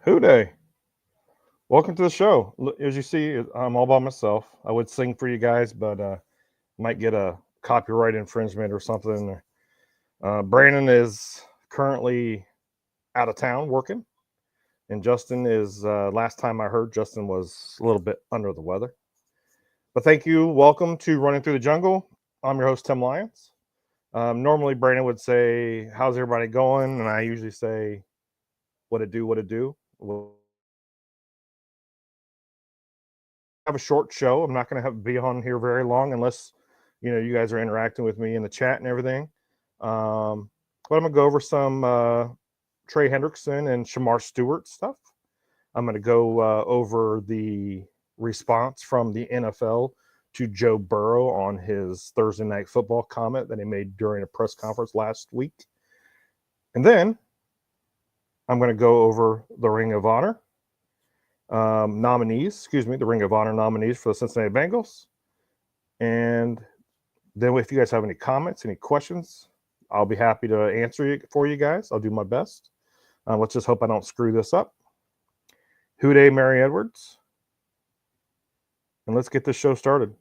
Who Day? Welcome to the show. As you see, I'm all by myself. I would sing for you guys, but might get a copyright infringement or something. Brandon is currently out of town working, and Justin is. Last time I heard, Justin was a little bit under the weather. But thank you. Welcome to Running Through the Jungle. I'm your host, Tim Lyons. Normally, Brandon would say, "How's everybody going?" And I usually say, "What it do? What it do?" Have a short show. I'm not going to have be on here very long unless you guys are interacting with me in the chat and everything. But I'm gonna go over some Trey Hendrickson and Shamar Stewart stuff. I'm gonna go over the response from the NFL to Joe Burrow on his Thursday Night Football comment that he made during a press conference last week, and then I'm going to go over the Ring of Honor nominees, the Ring of Honor nominees for the Cincinnati Bengals. And then if you guys have any comments, any questions, I'll be happy to answer it for you guys. I'll do my best. Let's just hope I don't screw this up. Who Dey, Mary Edwards. And let's get this show started.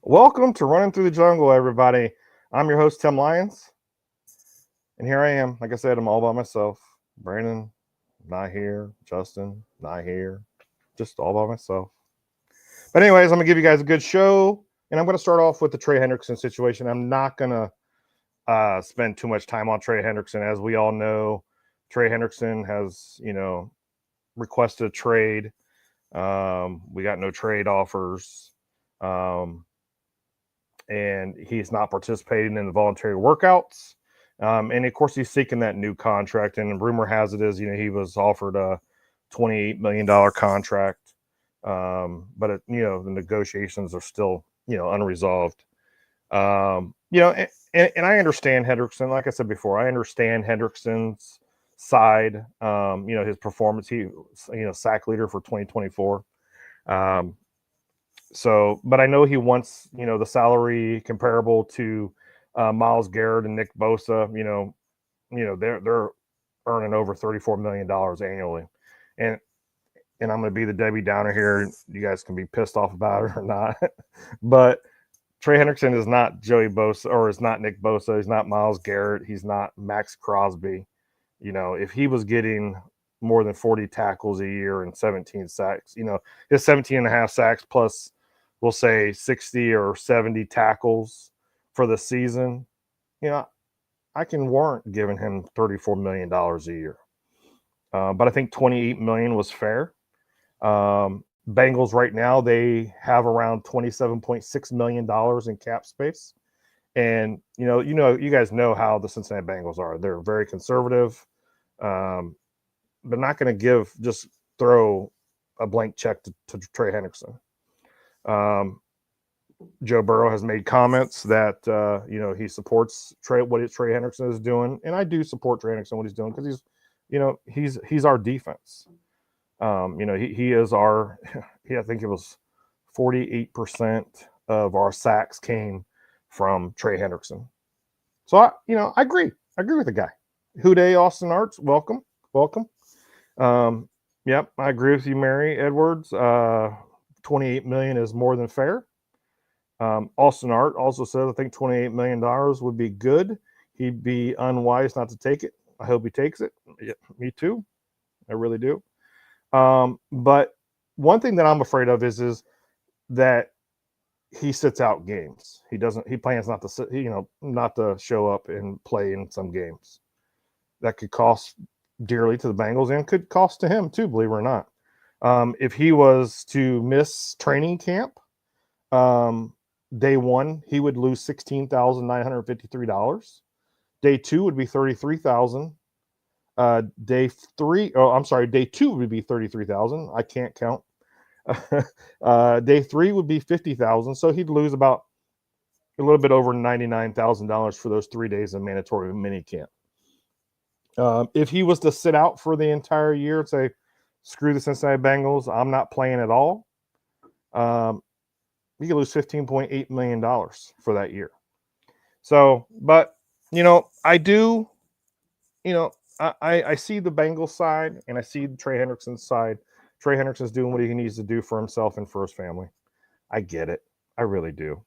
Welcome to Running Through the Jungle, everybody. I'm your host, Tim Lyons. And here I am. Like I said, I'm all by myself. Brandon, not here. Justin, not here. Just all by myself. But anyways, I'm going to give you guys a good show. And I'm going to start off with the Trey Hendrickson situation. I'm not going to spend too much time on Trey Hendrickson. As we all know, Trey Hendrickson has, requested a trade. We got no trade offers. And he's not participating in the voluntary workouts. And of course, he's seeking that new contract. And rumor has it is, he was offered a $28 million contract. But the negotiations are still, unresolved. And I understand Hendrickson. Like I said before, I understand Hendrickson's side. His performance. He, sack leader for 2024. But I know he wants, the salary comparable to Myles Garrett and Nick Bosa. They're earning over $34 million annually, and I'm going to be the Debbie Downer here. You guys can be pissed off about it or not, but Trey Hendrickson is not Joey Bosa, or is not Nick Bosa. He's not Myles Garrett. He's not Max Crosby. If he was getting more than 40 tackles a year and 17 sacks, his 17 and a half sacks plus, we'll say 60 or 70 tackles for the season, I can warrant giving him $34 million a year. But I think $28 million was fair. Bengals right now, they have around $27.6 million in cap space. And, you guys know how the Cincinnati Bengals are. They're very conservative. They're not going to just throw a blank check to Trey Hendrickson. Joe Burrow has made comments that he supports what Trey Hendrickson is doing, and I do support Trey Hendrickson what he's doing because he's our defense. He is our. I think it was 48% of our sacks came from Trey Hendrickson. So I agree. I agree with the guy. Who Dey, Austin Arts, welcome. Yep, I agree with you, Mary Edwards. $28 million is more than fair. Austin Art also said, I think $28 million would be good. He'd be unwise not to take it. I hope he takes it. Yeah, me too. I really do. But one thing that I'm afraid of is that he sits out games. He plans not to sit, not to show up and play in some games. that could cost dearly to the Bengals and could cost to him too, believe it or not. If he was to miss training camp, day one, he would lose $16,953. Day two would be $33,000. Day two would be $33,000. I can't count. Day three would be $50,000. So he'd lose about a little bit over $99,000 for those 3 days of mandatory mini camp. If he was to sit out for the entire year and say, screw the Cincinnati Bengals, I'm not playing at all, he could lose $15.8 million for that year. So, but, I do, I see the Bengals side and I see Trey Hendrickson's side. Trey Hendrickson's doing what he needs to do for himself and for his family. I get it. I really do.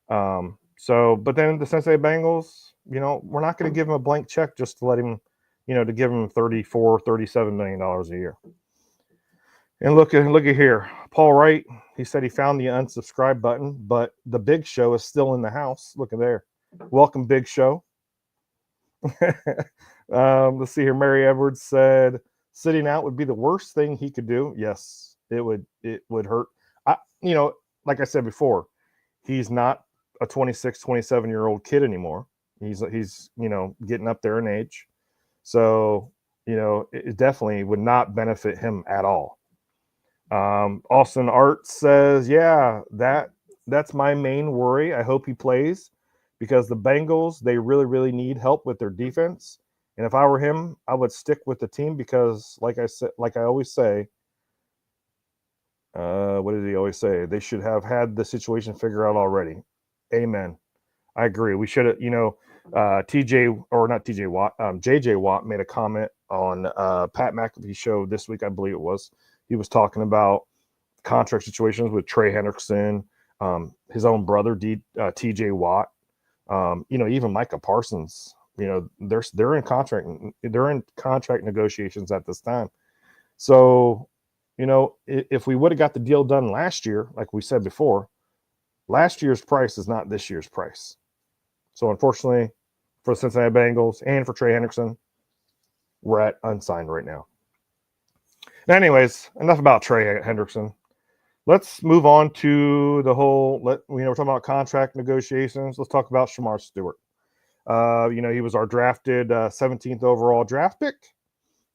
But then the Cincinnati Bengals, we're not going to give him a blank check just to let him, to give him $37 million a year. And look at here. Paul Wright, he said he found the unsubscribe button, but the Big Show is still in the house. Look at there. Welcome, Big Show. Let's see here. Mary Edwards said sitting out would be the worst thing he could do. Yes, it would hurt. Like I said before, he's not a 26, 27-year-old kid anymore. He's getting up there in age. So, it definitely would not benefit him at all. Austin Art says, yeah, that's my main worry. I hope he plays because the Bengals, they really, really need help with their defense. And if I were him, I would stick with the team because, like I always say, what did he always say? They should have had the situation figured out already. Amen. I agree. We should have, JJ Watt made a comment on Pat McAfee's show this week, I believe it was. He was talking about contract situations with Trey Hendrickson, his own brother, TJ Watt, even Micah Parsons. They're in contract negotiations at this time. So, if we would have got the deal done last year, like we said before, last year's price is not this year's price. So unfortunately for the Cincinnati Bengals and for Trey Hendrickson, we're at unsigned right now. Anyways, enough about Trey Hendrickson. Let's move on to the whole, we're talking about contract negotiations. Let's talk about Shemar Stewart. He was our drafted 17th overall draft pick,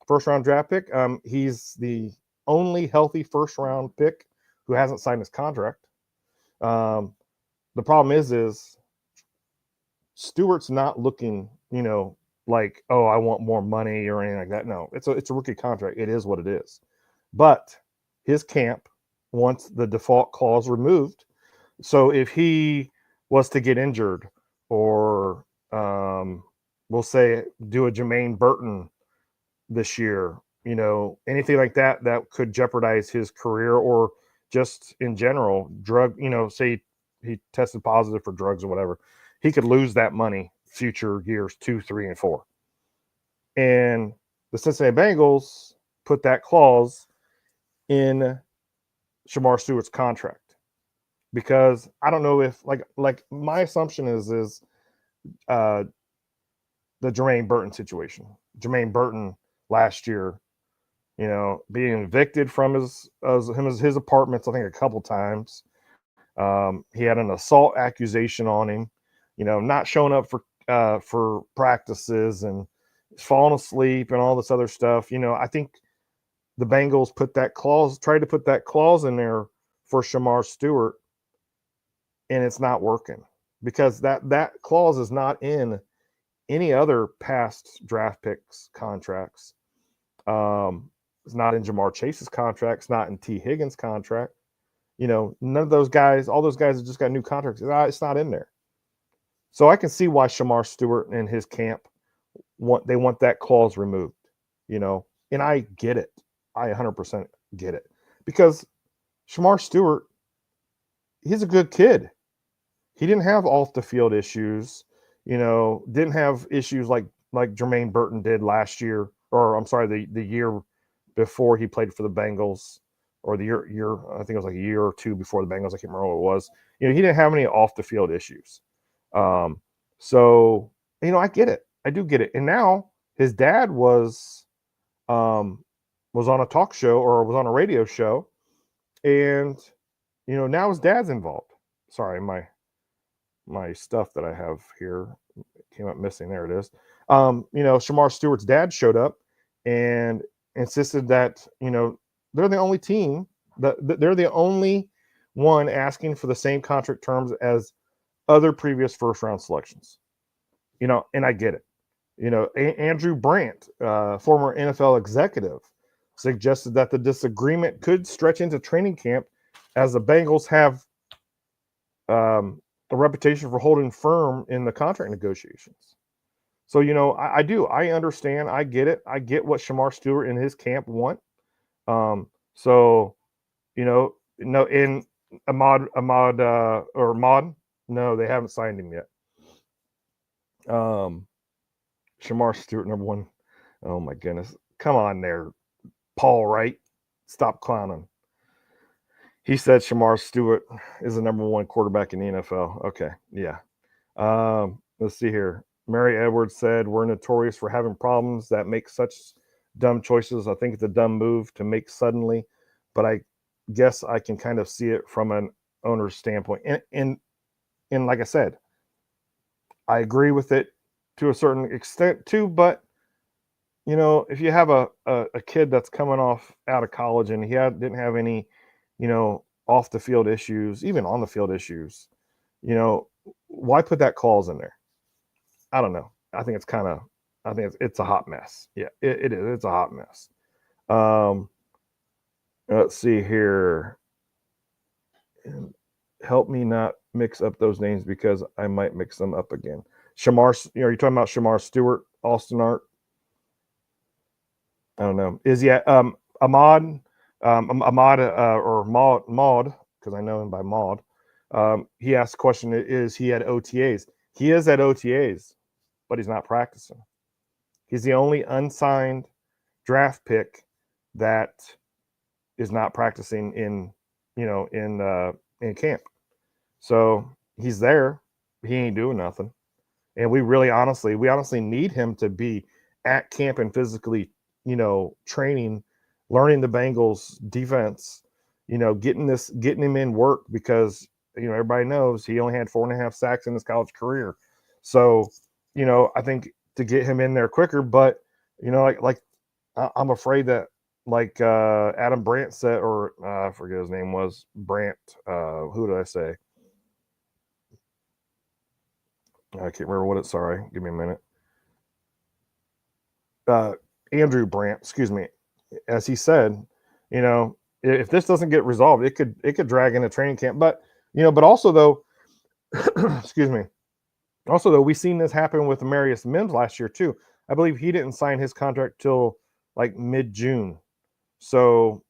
first-round draft pick. He's the only healthy first-round pick who hasn't signed his contract. The problem is Stewart's not looking, like, oh, I want more money or anything like that. No, it's a rookie contract. It is what it is. But his camp wants the default clause removed. So if he was to get injured or we'll say do a Jermaine Burton this year, anything like that could jeopardize his career or just in general drug, say he tested positive for drugs or whatever, he could lose that money future years 2, 3, and 4. And the Cincinnati Bengals put that clause in Shemar Stewart's contract because I don't know if like my assumption is the Jermaine Burton situation. Jermaine Burton last year, being evicted from his apartments, I think a couple times. He had an assault accusation on him, not showing up for practices and falling asleep and all this other stuff. I think the Bengals tried to put that clause in there for Shemar Stewart, and it's not working because that clause is not in any other past draft picks contracts. It's not in Jamar Chase's contract. It's not in T. Higgins' contract. None of those guys, all those guys that just got new contracts, it's not in there. So I can see why Shemar Stewart and his camp want that clause removed, and I get it. I 100% get it because Shemar Stewart, he's a good kid. He didn't have off the field issues, didn't have issues like Jermaine Burton did last year, or I'm sorry, the year before he played for the Bengals, or the year I think it was like a year or two before the Bengals. I can't remember what it was. He didn't have any off the field issues. So I get it. I do get it. And now his dad was on a talk show or was on a radio show, and now his dad's involved. Sorry, my stuff that I have here came up missing. There it is. Shamar Stewart's dad showed up and insisted that they're the only team that they're the only one asking for the same contract terms as other previous first round selections. And I get it. Andrew Brandt, former NFL executive, suggested that the disagreement could stretch into training camp, as the Bengals have a reputation for holding firm in the contract negotiations. So, I do. I understand. I get it. I get what Shamar Stewart and his camp want. So, no, in Ahmad, no, they haven't signed him yet. Shamar Stewart, number one. Oh, my goodness. Come on there, Paul Wright. Stop clowning. He said Shamar Stewart is the number one quarterback in the NFL. Okay, yeah. Let's see here. Mary Edwards said, we're notorious for having problems that make such dumb choices. I think it's a dumb move to make suddenly, but I guess I can kind of see it from an owner's standpoint. And like I said, I agree with it to a certain extent too, but if you have a kid that's coming out of college and he didn't have any, off the field issues, even on the field issues, why put that clause in there? I don't know. I think it's a hot mess. Yeah, it is. It's a hot mess. Let's see here. Help me not mix up those names because I might mix them up again. Shamar, you're talking about Shamar Stewart, Austin Art. I don't know. Is he Ahmad or Maud, because I know him by Maud. He asked the question: is he at OTAs? He is at OTAs, but he's not practicing. He's the only unsigned draft pick that is not practicing in camp. So he's there. He ain't doing nothing. And we honestly need him to be at camp and physically, training, learning the Bengals defense, getting him in work, because, everybody knows he only had 4.5 sacks in his college career. So, I think to get him in there quicker, but, I'm afraid that, like Adam Brandt said, or I forget his name was Brandt. Who did I say? I can't remember what it's. Sorry, give me a minute. Andrew Brandt, excuse me. As he said, if this doesn't get resolved, it could drag into training camp. But but also though, excuse me. Also though, we've seen this happen with Marius Mims last year too. I believe he didn't sign his contract till like mid-June. So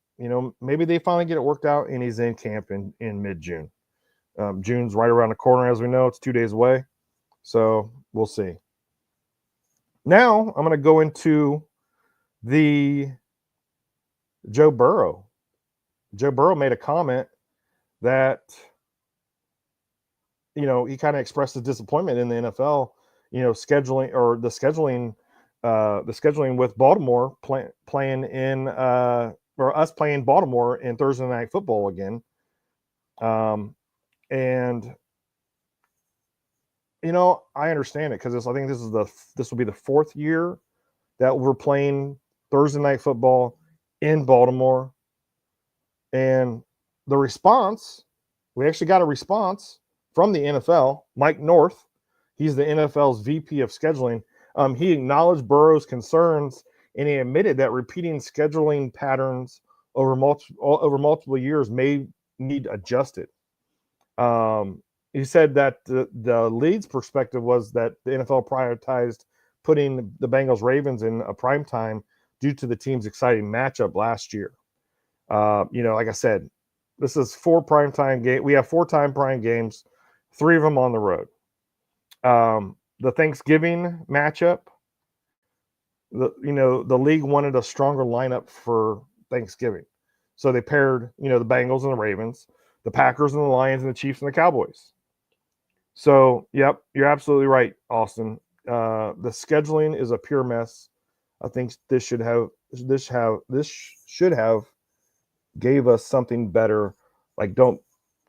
maybe they finally get it worked out and he's in camp in mid-June. June's right around the corner, as we know. It's 2 days away. So we'll see. Now I'm going to go into the Joe Burrow. Joe Burrow made a comment that, he kind of expressed his disappointment in the NFL, scheduling with Baltimore playing in or us playing Baltimore in Thursday Night Football again. And I understand it, because I think this will be the 4th year that we're playing Thursday Night Football in Baltimore. And the response, we actually got a response from the NFL. Mike North, he's the NFL's VP of scheduling. He acknowledged Burrow's concerns, and he admitted that repeating scheduling patterns over multiple years may need adjusted. He said that the league's perspective was that the NFL prioritized putting the Bengals Ravens in a prime time due to the team's exciting matchup last year. Like I said, this is 4 primetime games. We have 4 prime games, 3 of them on the road. The Thanksgiving matchup, the league wanted a stronger lineup for Thanksgiving. So they paired, the Bengals and the Ravens, the Packers and the Lions, and the Chiefs and the Cowboys. So, yep, you're absolutely right, Austin. The scheduling is a pure mess. I think this should have gave us something better. Like, don't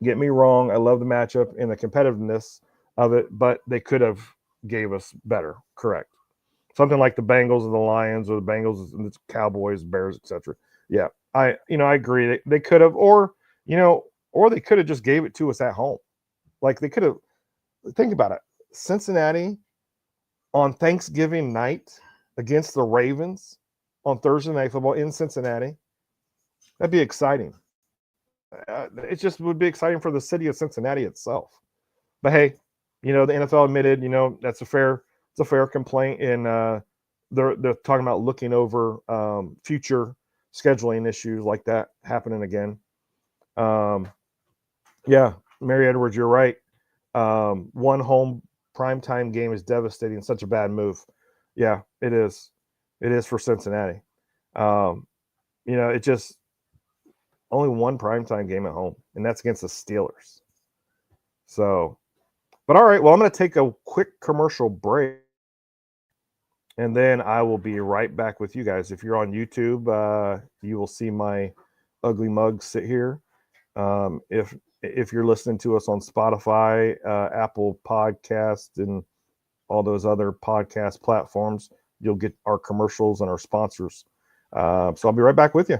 get me wrong, I love the matchup and the competitiveness of it, but they could have gave us better. Correct. Something like the Bengals and the Lions, or the Bengals and the Cowboys, Bears, etc. Yeah, I agree. They could have, or they could have just gave it to us at home. Like, they could have. Think about it. Cincinnati on Thanksgiving night against the Ravens on Thursday Night Football in Cincinnati. That'd be exciting. It just would be exciting for the city of Cincinnati itself. But hey, the NFL admitted, that's a fair complaint, and they're talking about looking over future scheduling issues like that happening again. Yeah, Mary Edwards, you're right. One home primetime game is devastating. Such a bad move. Yeah, it is. It is for Cincinnati. It just only one primetime game at home, and that's against the Steelers. So, but all right. Well, I'm going to take a quick commercial break, and then I will be right back with you guys. If you're on YouTube, you will see my ugly mug sit here. If you're listening to us on Spotify, Apple Podcast, and all those other podcast platforms, you'll get our commercials and our sponsors. So I'll be right back with you.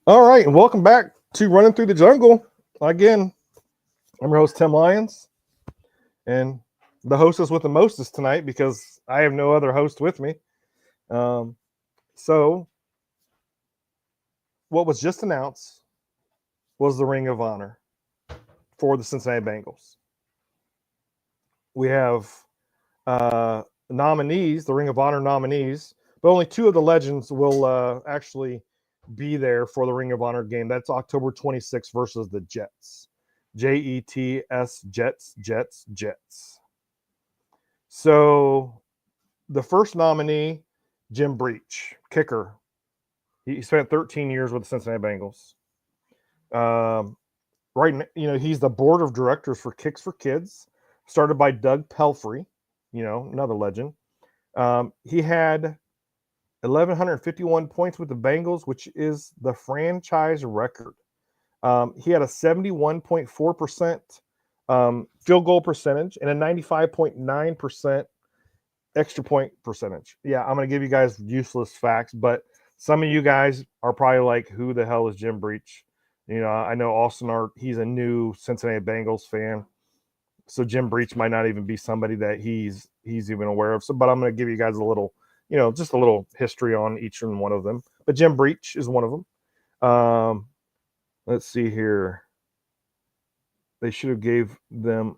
All right, and welcome back to Running Through the Jungle. Again, I'm your host, Tim Lyons, and the hostess with the mostest tonight, because I have no other host with me. So what was just announced was the Ring of Honor for the Cincinnati Bengals. We have nominees, the Ring of Honor nominees, but only two of the legends will actually be there for the Ring of Honor game. That's October 26th versus the Jets. Jets, Jets. So the first nominee, Jim Breach, kicker. He spent 13 years with the Cincinnati Bengals. He's the board of directors for Kicks for Kids, started by Doug Pelfrey, another legend. He had 1,151 points with the Bengals, which is the franchise record. He had a 71.4% field goal percentage and a 95.9% extra point percentage. Yeah, I'm going to give you guys useless facts, but some of you guys are probably like, who the hell is Jim Breach? I know Austin Art, he's a new Cincinnati Bengals fan. So Jim Breach might not even be somebody that he's even aware of. So, but I'm going to give you guys a little, just a little history on each and one of them. But Jim Breach is one of them. Let's see here. They should have gave them.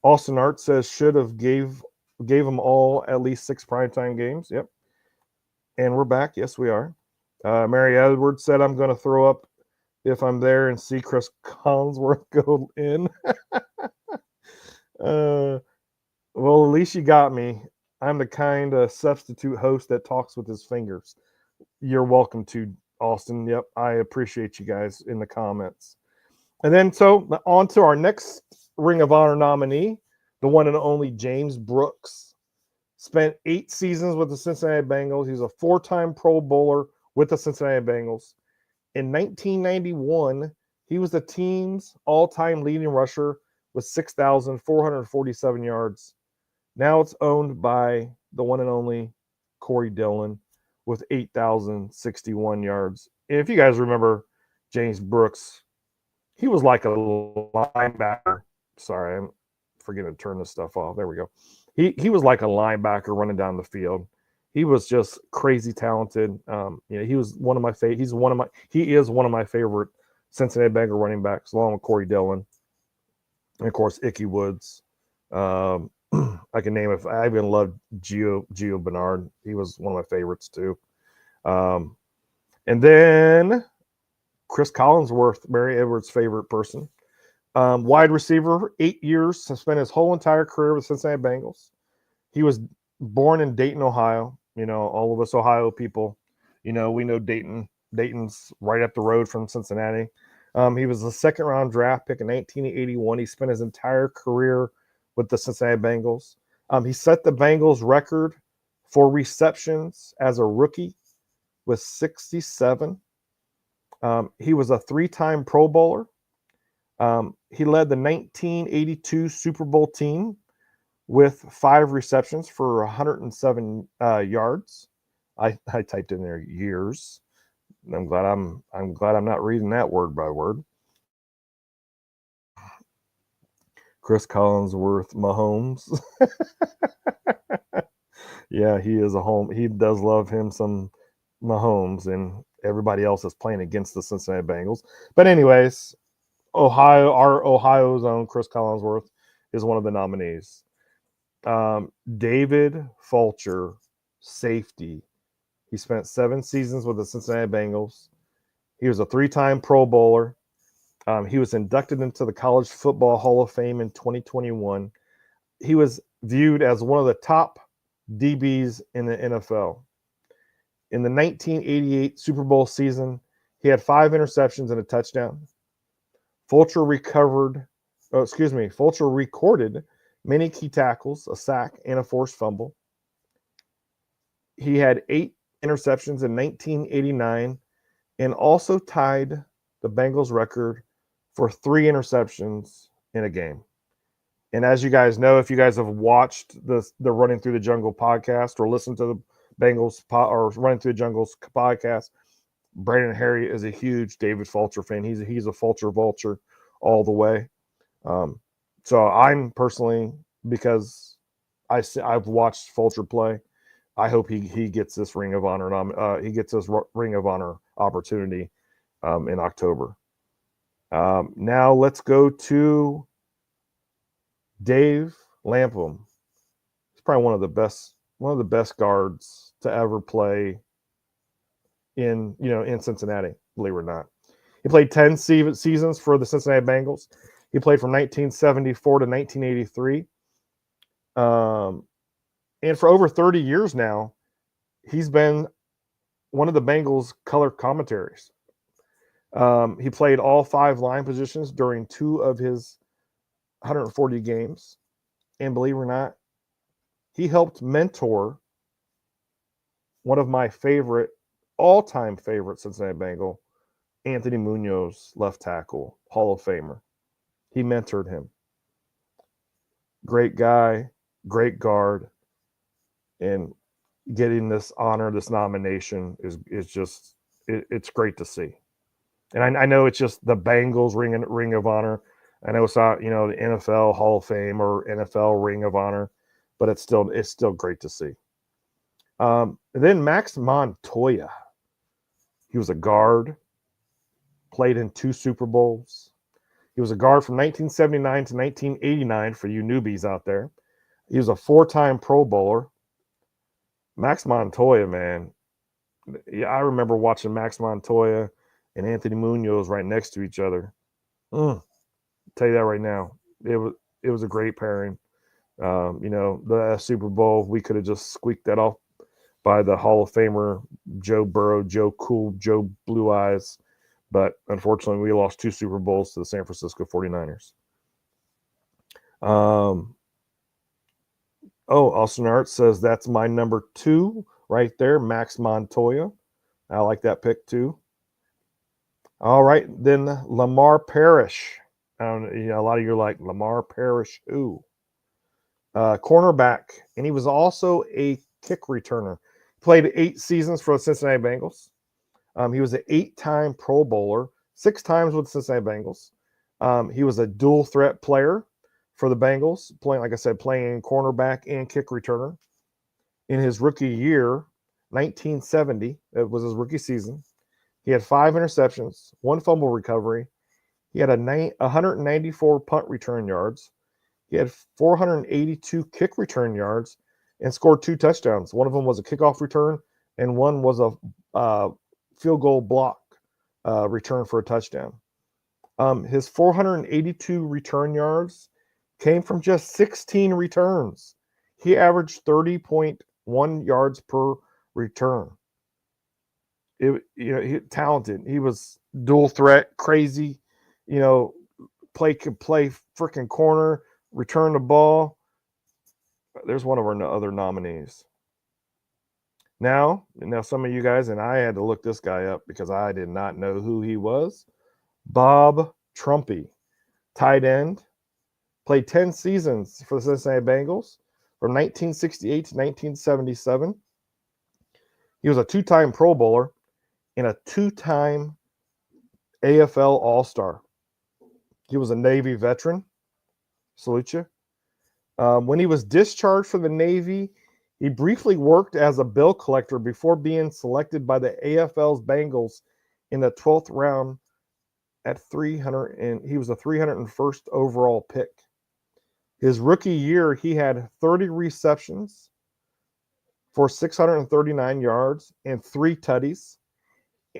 Austin Art says should have gave them all at least 6 primetime games. Yep. And we're back. Yes, we are. Mary Edwards said, I'm going to throw up if I'm there and see Chris Collinsworth go in. Well, at least you got me. I'm the kind of substitute host that talks with his fingers. You're welcome to, Austin. Yep, I appreciate you guys in the comments. And then, so on to our next Ring of Honor nominee, the one and only James Brooks. Spent 8 seasons with the Cincinnati Bengals. He's a 4-time Pro Bowler with the Cincinnati Bengals. In 1991, he was the team's all-time leading rusher with 6,447 yards. Now it's owned by the one and only Corey Dillon with 8,061 yards. And if you guys remember James Brooks, he was like a linebacker. Sorry, I'm forgetting to turn this stuff off. There we go. He was like a linebacker running down the field. He was just crazy talented. He was one of my favorite. He is one of my favorite Cincinnati Bengal running backs, along with Corey Dillon, and of course Ickey Woods. I can name it. I even loved Gio Bernard. He was one of my favorites too. And then Chris Collinsworth, Mary Edwards' favorite person. Wide receiver, 8 years, spent his whole entire career with Cincinnati Bengals. He was born in Dayton, Ohio. All of us Ohio people, We know Dayton's right up the road from Cincinnati. He was a second-round draft pick in 1981. He spent his entire career with the Cincinnati Bengals. He set the Bengals record for receptions as a rookie with 67. He was a three-time Pro Bowler. He led the 1982 Super Bowl team with 5 receptions for 107 yards. I typed in there years. I'm glad I'm not reading that word by word. Chris Collinsworth Mahomes. Yeah, he is a home. He does love him some Mahomes, and everybody else is playing against the Cincinnati Bengals. But anyways, our Ohio's own Chris Collinsworth is one of the nominees. David Fulcher, safety. He spent 7 seasons with the Cincinnati Bengals. He was a 3-time Pro Bowler. He was inducted into the College Football Hall of Fame in 2021. He was viewed as one of the top DBs in the NFL. In the 1988 Super Bowl season, he had 5 interceptions and a touchdown. Fulcher recorded many key tackles, a sack, and a forced fumble. He had 8 interceptions in 1989 and also tied the Bengals record for 3 interceptions in a game. And as you guys know, if you guys have watched the Running Through the Jungle podcast or listened to the Bengals or Running Through the Jungle's podcast, Brandon Herriott is a huge David Fulcher fan. He's a Fulcher vulture all the way. So I'm personally, because I've watched Fulcher play, I hope he gets this Ring of Honor. He gets this Ring of Honor opportunity in October. Now let's go to Dave Lapham. He's probably one of the best guards to ever play in Cincinnati, believe it or not. He played 10 seasons for the Cincinnati Bengals. He played from 1974 to 1983. And for over 30 years now, he's been one of the Bengals color commentaries. He played all 5 line positions during 2 of his 140 games. And believe it or not, he helped mentor one of my all-time favorite Cincinnati Bengal, Anthony Munoz, left tackle, Hall of Famer. He mentored him. Great guy, great guard, and getting this honor, this nomination is just it's great to see. And I know it's just the Bengals Ring of Honor. I know it's not the NFL Hall of Fame or NFL Ring of Honor, but it's still great to see. And then Max Montoya, he was a guard, played in 2 Super Bowls. He was a guard from 1979 to 1989 for you newbies out there. He was a 4-time Pro Bowler. Max Montoya, man. Yeah, I remember watching Max Montoya and Anthony Munoz right next to each other. I'll tell you that right now. It was a great pairing. The Super Bowl, we could have just squeaked that off by the Hall of Famer Joe Burrow, Joe Cool, Joe Blue Eyes. But unfortunately, we lost 2 Super Bowls to the San Francisco 49ers. Austin Art says that's my number 2 right there, Max Montoya. I like that pick too. All right, then Lamar Parrish. A lot of you are like, Lamar Parrish, who? Cornerback, and he was also a kick returner. Played 8 seasons for the Cincinnati Bengals. He was an 8-time Pro Bowler, 6 times with the Cincinnati Bengals. He was a dual threat player for the Bengals, playing cornerback and kick returner. In his rookie year, 1970, it was his rookie season, he had 5 interceptions, 1 fumble recovery. He had 194 punt return yards. He had 482 kick return yards and scored 2 touchdowns. One of them was a kickoff return, and one was a field goal block return for a touchdown. His 482 return yards came from just 16 returns. He averaged 30.1 yards per return. He talented. He was dual threat, crazy. You know, could play freaking corner, return the ball. There's one of our other nominees. Now, some of you guys, and I had to look this guy up because I did not know who he was. Bob Trumpy, tight end, played 10 seasons for the Cincinnati Bengals from 1968 to 1977. He was a two-time Pro Bowler and a two-time AFL All-Star. He was a Navy veteran. Salute you. When he was discharged from the Navy, he briefly worked as a bill collector before being selected by the AFL's Bengals in the 12th round at 300, and he was the 301st overall pick. His rookie year, he had 30 receptions for 639 yards and 3 tutties,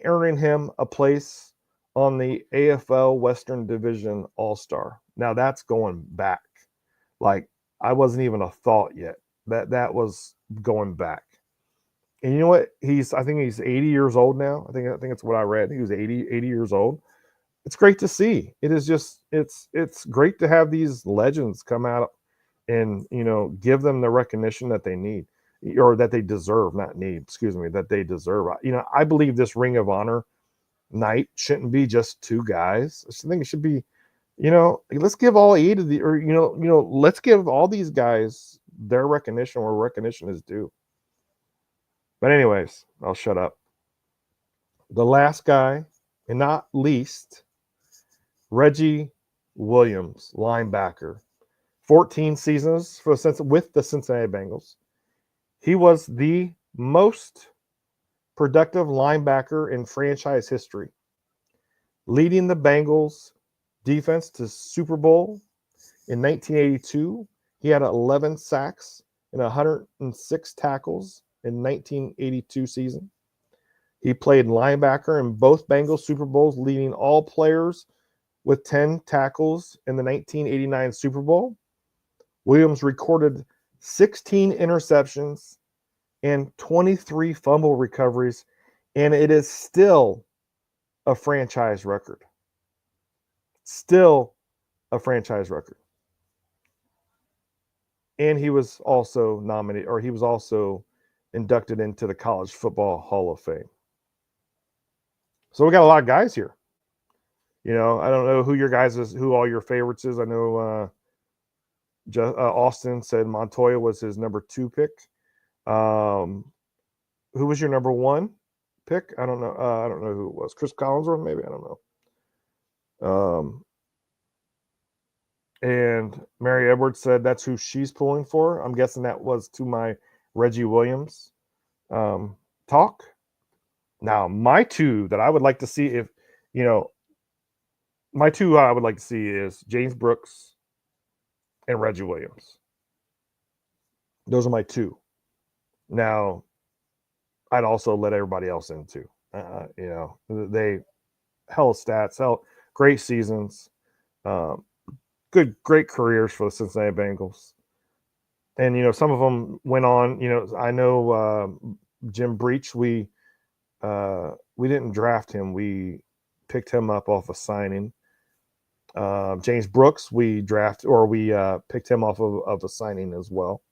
earning him a place on the AFL Western Division All-Star. Now that's going back. Like, I wasn't even a thought yet. That was going back. And you know what? I think he's 80 years old now. I think that's what I read. He was 80 years old. It's great to see. It is just it's great to have these legends come out and, give them the recognition that they need, or that they deserve, not need, excuse me, that they deserve. I believe this Ring of Honor night shouldn't be just 2 guys. I think it should be, let's give all 8 of the, or, let's give all these guys their recognition where recognition is due. But anyways, I'll shut up. The last guy, and not least, Reggie Williams, linebacker. 14 seasons with the Cincinnati Bengals. He was the most productive linebacker in franchise history, leading the Bengals defense to Super Bowl in 1982. He had 11 sacks and 106 tackles in 1982 season. He played linebacker in both Bengals Super Bowls, leading all players with 10 tackles in the 1989 Super Bowl. Williams recorded 16 interceptions and 23 fumble recoveries, and it is still a franchise record. Still a franchise record. And he was also nominated, or he was also inducted into the College Football Hall of Fame. So we got a lot of guys here. I don't know who all your favorites is. I know Austin said Montoya was his number 2 pick. Who was your number 1 pick? I don't know. I don't know who it was. Chris Collinsworth, maybe? I don't know. And Mary Edwards said that's who she's pulling for. I'm guessing that was to my Reggie Williams talk. Now, my 2 that I would like to see my 2 I would like to see is James Brooks and Reggie Williams. Those are my 2. Now, I'd also let everybody else in too. They hell stats, great seasons, great careers for the Cincinnati Bengals. And some of them went on. I know Jim Breach. We didn't draft him. We picked him up off a signing. James Brooks, we picked him off of a signing as well.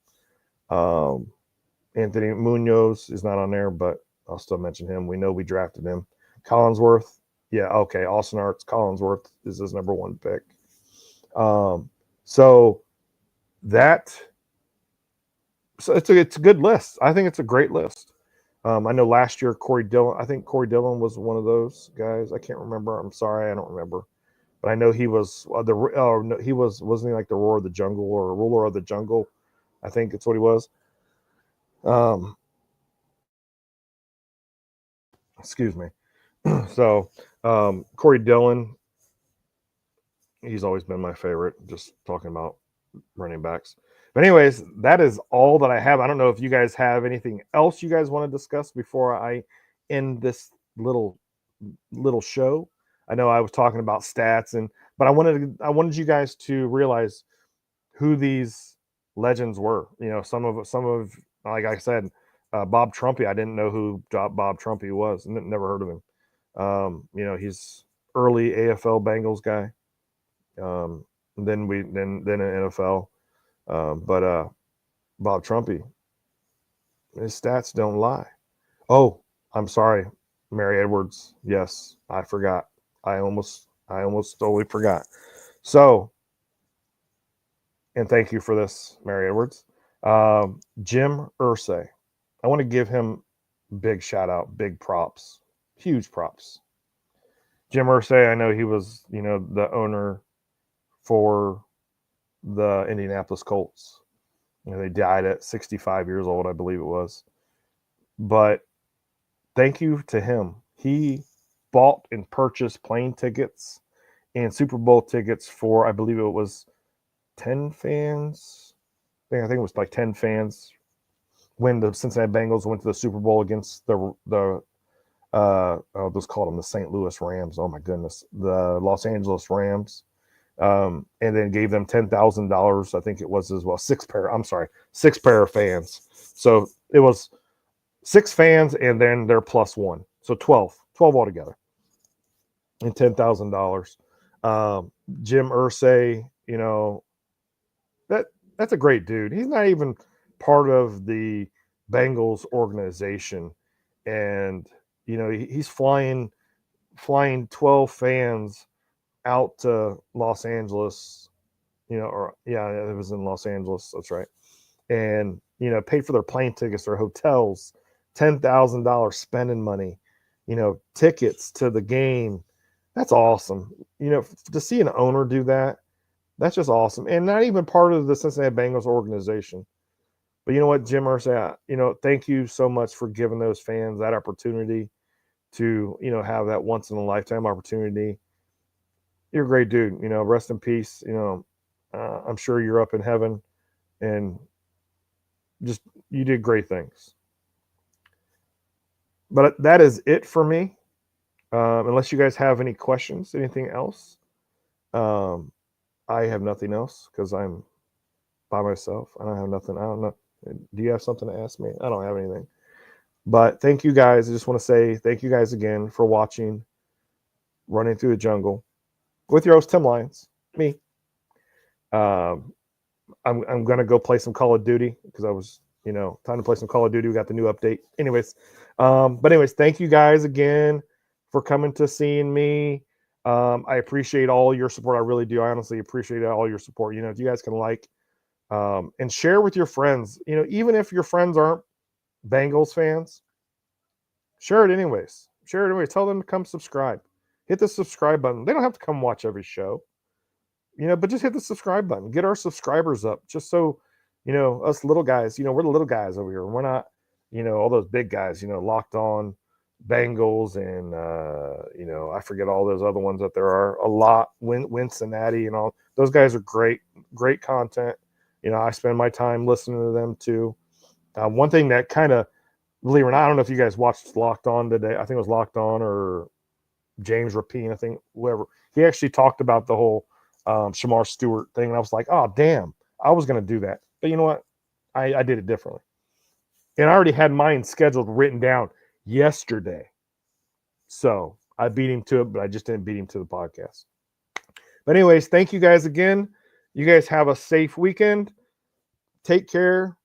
Anthony Munoz is not on there, but I'll still mention him. We know we drafted him. Collinsworth, yeah, okay. Austin Arts, Collinsworth is his number 1 pick. So it's a good list. I think it's a great list. I know last year Corey Dillon. I think Corey Dillon was one of those guys. I can't remember. I'm sorry, I don't remember. But I know he was wasn't he like the Roar of the Jungle or Ruler of the Jungle? I think it's what he was. Excuse me. So Corey Dillon, he's always been my favorite. Just talking about running backs. But anyways, that is all that I have. I don't know if you guys have anything else you guys want to discuss before I end this little show. I know I was talking about stats, but I wanted you guys to realize who these legends were. Some of like I said, Bob Trumpy, I didn't know who Bob Trumpy was. Never heard of him. He's early AFL Bengals guy. Then in NFL. But Bob Trumpy, his stats don't lie. Oh, I'm sorry, Mary Edwards. Yes, I forgot. I almost totally forgot. So, and thank you for this, Mary Edwards. Jim Irsay. I want to give him big shout out, big props, huge props. Jim Irsay, I know he was, the owner for the Indianapolis Colts. They died at 65 years old, I believe it was. But thank you to him. He bought and purchased plane tickets and Super Bowl tickets for, I believe it was 10 fans. I think it was like 10 fans when the Cincinnati Bengals went to the Super Bowl against let's call them the St. Louis Rams. Oh my goodness, the Los Angeles Rams, and then gave them $10,000. I think it was as well. Six pair of fans. So it was 6 fans and then their plus one, so 12 altogether, and $10,000. Jim Irsay, that's a great dude. He's not even part of the Bengals organization, and he's flying 12 fans out to Los Angeles, it was in Los Angeles, that's right, and paid for their plane tickets, their hotels, $10,000 spending money, tickets to the game. That's awesome. To see an owner do that, that's just awesome, and not even part of the Cincinnati Bengals organization. But you know what, Jim Irsay, thank you so much for giving those fans that opportunity to, have that once in a lifetime opportunity. You're a great dude. Rest in peace. I'm sure you're up in heaven, and just you did great things. But that is it for me. Unless you guys have any questions, anything else, I have nothing else because I'm by myself. I don't have nothing. I don't know. Do you have something to ask me? I don't have anything. But thank you guys. I just want to say thank you guys again for watching Running Through the Jungle with your host, Tim Lyons, me. I'm going to go play some Call of Duty because I was, time to play some Call of Duty. We got the new update. But anyways, thank you guys again for coming to seeing me. I appreciate all your support. I really do. I honestly appreciate all your support. If you guys can like and share with your friends, even if your friends aren't Bengals fans, share it anyways. Tell them to come subscribe. Hit the subscribe button. They don't have to come watch every show, but just hit the subscribe button. Get our subscribers up just so, us little guys, we're the little guys over here. We're not, all those big guys, Locked On Bengals and, I forget all those other ones that there are a lot. Cincinnati and all those guys are great content. I spend my time listening to them too. One thing that kind of, believe it or not, I don't know if you guys watched Locked On today. I think it was Locked On or James Rapine, I think, whoever. He actually talked about the whole Shamar Stewart thing. And I was like, oh, damn, I was going to do that. But you know what? I did it differently. And I already had mine scheduled, written down yesterday. So I beat him to it, but I just didn't beat him to the podcast. But anyways, thank you guys again. You guys have a safe weekend. Take care.